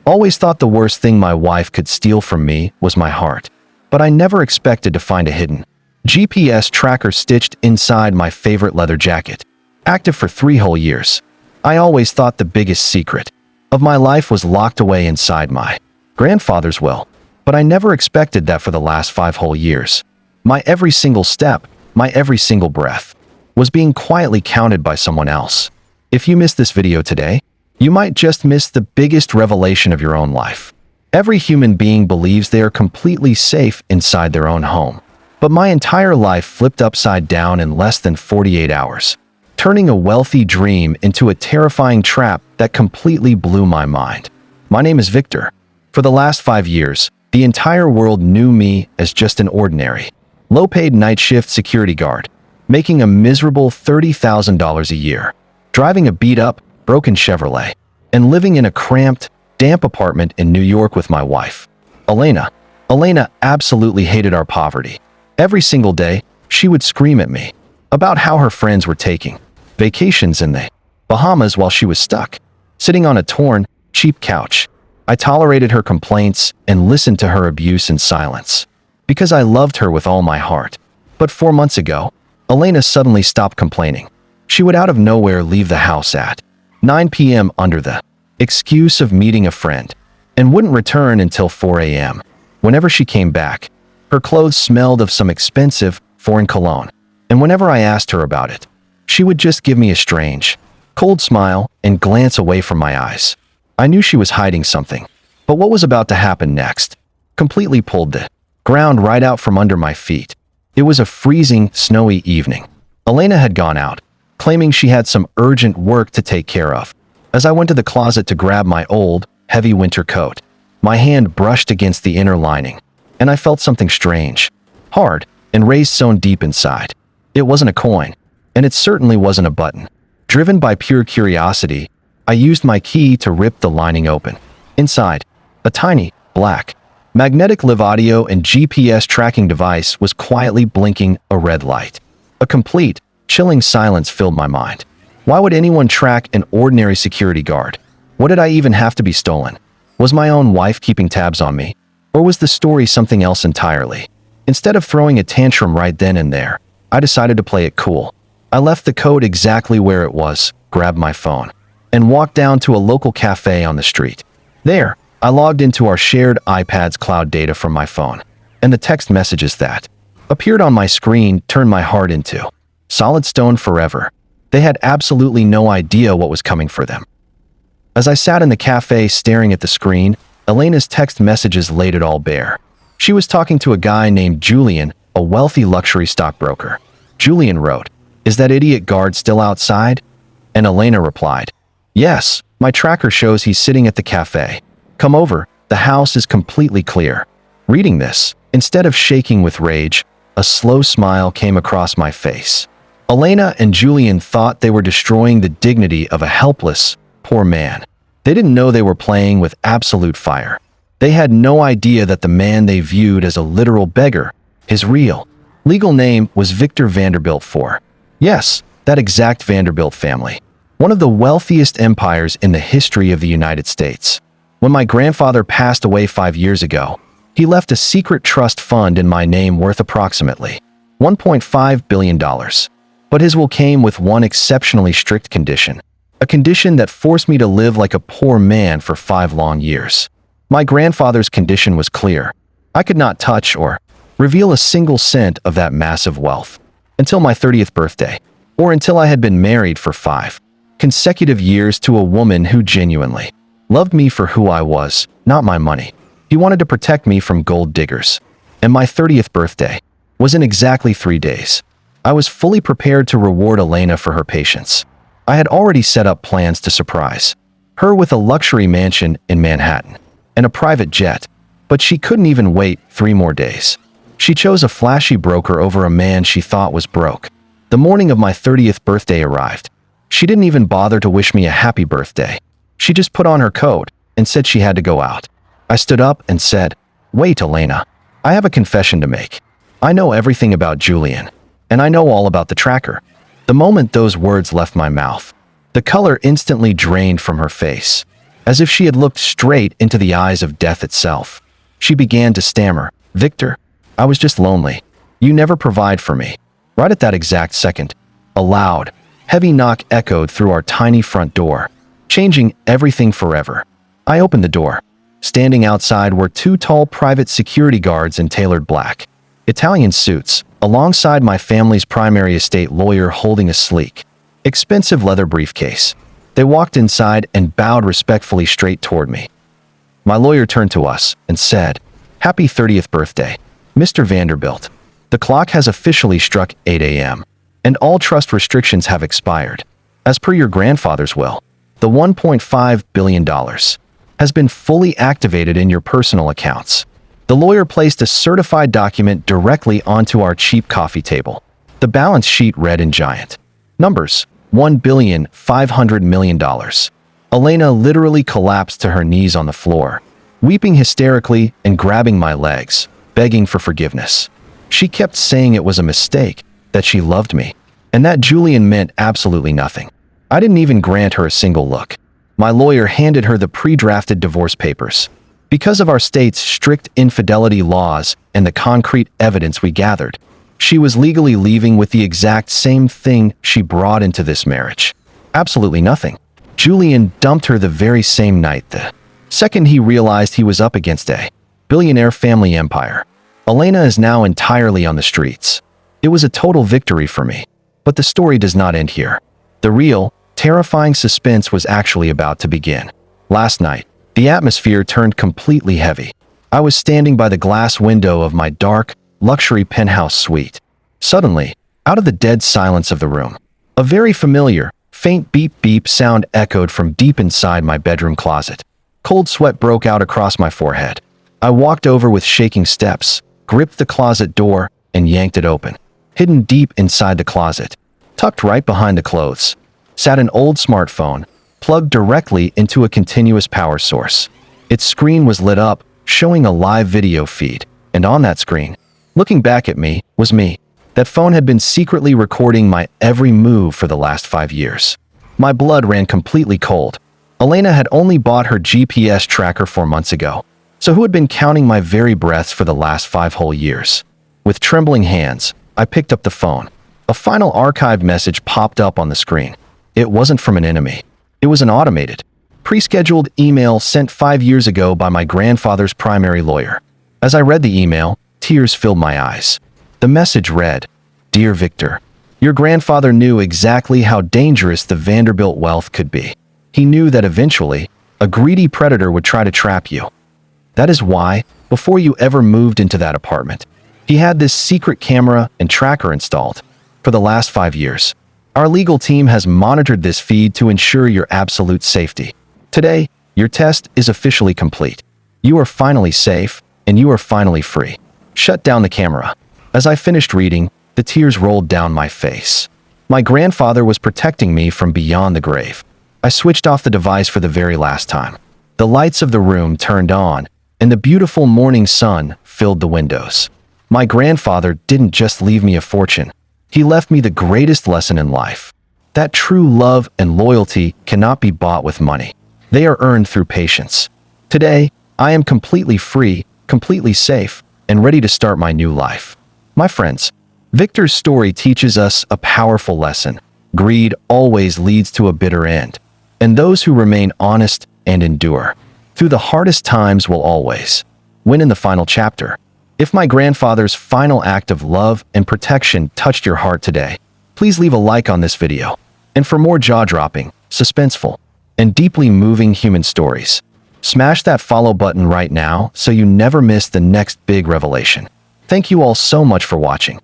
Always thought the worst thing my wife could steal from me was my heart. But I never expected to find a hidden GPS tracker stitched inside my favorite leather jacket. Active for 3 whole years. I always thought the biggest secret of my life was locked away inside my grandfather's will. But I never expected that for the last 5 whole years. My every single step, my every single breath, was being quietly counted by someone else. If you missed this video today, you might just miss the biggest revelation of your own life. Every human being believes they are completely safe inside their own home. But my entire life flipped upside down in less than 48 hours, turning a wealthy dream into a terrifying trap that completely blew my mind. My name is Victor. For the last 5 years, the entire world knew me as just an ordinary, low-paid night shift security guard, making a miserable $30,000 a year, driving a beat-up, broken Chevrolet, and living in a cramped, damp apartment in New York with my wife, Elena. Elena absolutely hated our poverty. Every single day, she would scream at me about how her friends were taking vacations in the Bahamas while she was stuck, sitting on a torn, cheap couch. I tolerated her complaints and listened to her abuse in silence, because I loved her with all my heart. But 4 months ago, Elena suddenly stopped complaining. She would out of nowhere leave the house at 9 p.m. under the excuse of meeting a friend, and wouldn't return until 4 a.m. Whenever she came back, her clothes smelled of some expensive, foreign cologne, and whenever I asked her about it, she would just give me a strange, cold smile and glance away from my eyes. I knew she was hiding something, but what was about to happen next completely pulled the ground right out from under my feet. It was a freezing, snowy evening. Elena had gone out, claiming she had some urgent work to take care of. As I went to the closet to grab my old, heavy winter coat, my hand brushed against the inner lining, and I felt something strange, hard, and raised sewn deep inside. It wasn't a coin, and it certainly wasn't a button. Driven by pure curiosity, I used my key to rip the lining open. Inside, a tiny, black, magnetic live audio and GPS tracking device was quietly blinking a red light. A complete, chilling silence filled my mind. Why would anyone track an ordinary security guard? What did I even have to be stolen? Was my own wife keeping tabs on me? Or was the story something else entirely? Instead of throwing a tantrum right then and there, I decided to play it cool. I left the code exactly where it was, grabbed my phone, and walked down to a local cafe on the street. There, I logged into our shared iPad's cloud data from my phone, and the text messages that appeared on my screen turned my heart into solid stone forever. They had absolutely no idea what was coming for them. As I sat in the cafe staring at the screen, Elena's text messages laid it all bare. She was talking to a guy named Julian, a wealthy luxury stockbroker. Julian wrote, "Is that idiot guard still outside?" And Elena replied, "Yes, my tracker shows he's sitting at the cafe. Come over, the house is completely clear." Reading this, instead of shaking with rage, a slow smile came across my face. Elena and Julian thought they were destroying the dignity of a helpless, poor man. They didn't know they were playing with absolute fire. They had no idea that the man they viewed as a literal beggar, his real legal name was Victor Vanderbilt IV. Yes, that exact Vanderbilt family. One of the wealthiest empires in the history of the United States. When my grandfather passed away 5 years ago, he left a secret trust fund in my name worth approximately $1.5 billion. But his will came with one exceptionally strict condition. A condition that forced me to live like a poor man for 5 long years. My grandfather's condition was clear. I could not touch or reveal a single cent of that massive wealth until my 30th birthday, or until I had been married for 5 consecutive years to a woman who genuinely loved me for who I was, not my money. He wanted to protect me from gold diggers. And my 30th birthday was in exactly 3 days. I was fully prepared to reward Elena for her patience. I had already set up plans to surprise her with a luxury mansion in Manhattan and a private jet, but she couldn't even wait 3 more days. She chose a flashy broker over a man she thought was broke. The morning of my 30th birthday arrived. She didn't even bother to wish me a happy birthday. She just put on her coat and said she had to go out. I stood up and said, "Wait, Elena, I have a confession to make. I know everything about Julian, and I know all about the tracker." The moment those words left my mouth, the color instantly drained from her face. as if she had looked straight into the eyes of death itself. She began to stammer, "Victor, I was just lonely. You never provide for me." Right at that exact second, a loud, heavy knock echoed through our tiny front door, changing everything forever. I opened the door. Standing outside were two tall private security guards in tailored black, Italian suits, alongside my family's primary estate lawyer holding a sleek, expensive leather briefcase. They walked inside and bowed respectfully straight toward me. My lawyer turned to us and said, "Happy 30th birthday, Mr. Vanderbilt. The clock has officially struck 8 a.m., and all trust restrictions have expired. As per your grandfather's will, the $1.5 billion has been fully activated in your personal accounts." The lawyer placed a certified document directly onto our cheap coffee table. The balance sheet read in giant numbers, $1.5 billion. Elena literally collapsed to her knees on the floor, weeping hysterically and grabbing my legs, begging for forgiveness. She kept saying it was a mistake, that she loved me, and that Julian meant absolutely nothing. I didn't even grant her a single look. My lawyer handed her the pre-drafted divorce papers. Because of our state's strict infidelity laws and the concrete evidence we gathered, she was legally leaving with the exact same thing she brought into this marriage. Absolutely nothing. Julian dumped her the very same night. The second he realized he was up against a billionaire family empire. Elena is now entirely on the streets. It was a total victory for me. But the story does not end here. The real, terrifying suspense was actually about to begin. Last night, the atmosphere turned completely heavy. I was standing by the glass window of my dark, luxury penthouse suite. Suddenly, out of the dead silence of the room, a very familiar, faint beep-beep sound echoed from deep inside my bedroom closet. Cold sweat broke out across my forehead. I walked over with shaking steps, gripped the closet door, and yanked it open. Hidden deep inside the closet, tucked right behind the clothes, sat an old smartphone, plugged directly into a continuous power source. Its screen was lit up, showing a live video feed, and on that screen, looking back at me, was me. That phone had been secretly recording my every move for the last 5 years. My blood ran completely cold. Elena had only bought her GPS tracker 4 months ago, so who had been counting my very breaths for the last 5 whole years? With trembling hands, I picked up the phone. A final archived message popped up on the screen. It wasn't from an enemy. It was an automated, pre-scheduled email sent 5 years ago by my grandfather's primary lawyer. As I read the email, tears filled my eyes. The message read, "Dear Victor, your grandfather knew exactly how dangerous the Vanderbilt wealth could be. He knew that eventually, a greedy predator would try to trap you. That is why, before you ever moved into that apartment, he had this secret camera and tracker installed. For the last 5 years, our legal team has monitored this feed to ensure your absolute safety. Today, your test is officially complete. You are finally safe, and you are finally free. Shut down the camera." As I finished reading, the tears rolled down my face. My grandfather was protecting me from beyond the grave. I switched off the device for the very last time. The lights of the room turned on, and the beautiful morning sun filled the windows. My grandfather didn't just leave me a fortune. He left me the greatest lesson in life. That true love and loyalty cannot be bought with money. They are earned through patience. Today, I am completely free, completely safe, and ready to start my new life. My friends, Victor's story teaches us a powerful lesson. Greed always leads to a bitter end, and those who remain honest and endure through the hardest times will always win in the final chapter. If my grandfather's final act of love and protection touched your heart today, please leave a like on this video. And for more jaw-dropping, suspenseful, and deeply moving human stories, smash that follow button right now so you never miss the next big revelation. Thank you all so much for watching.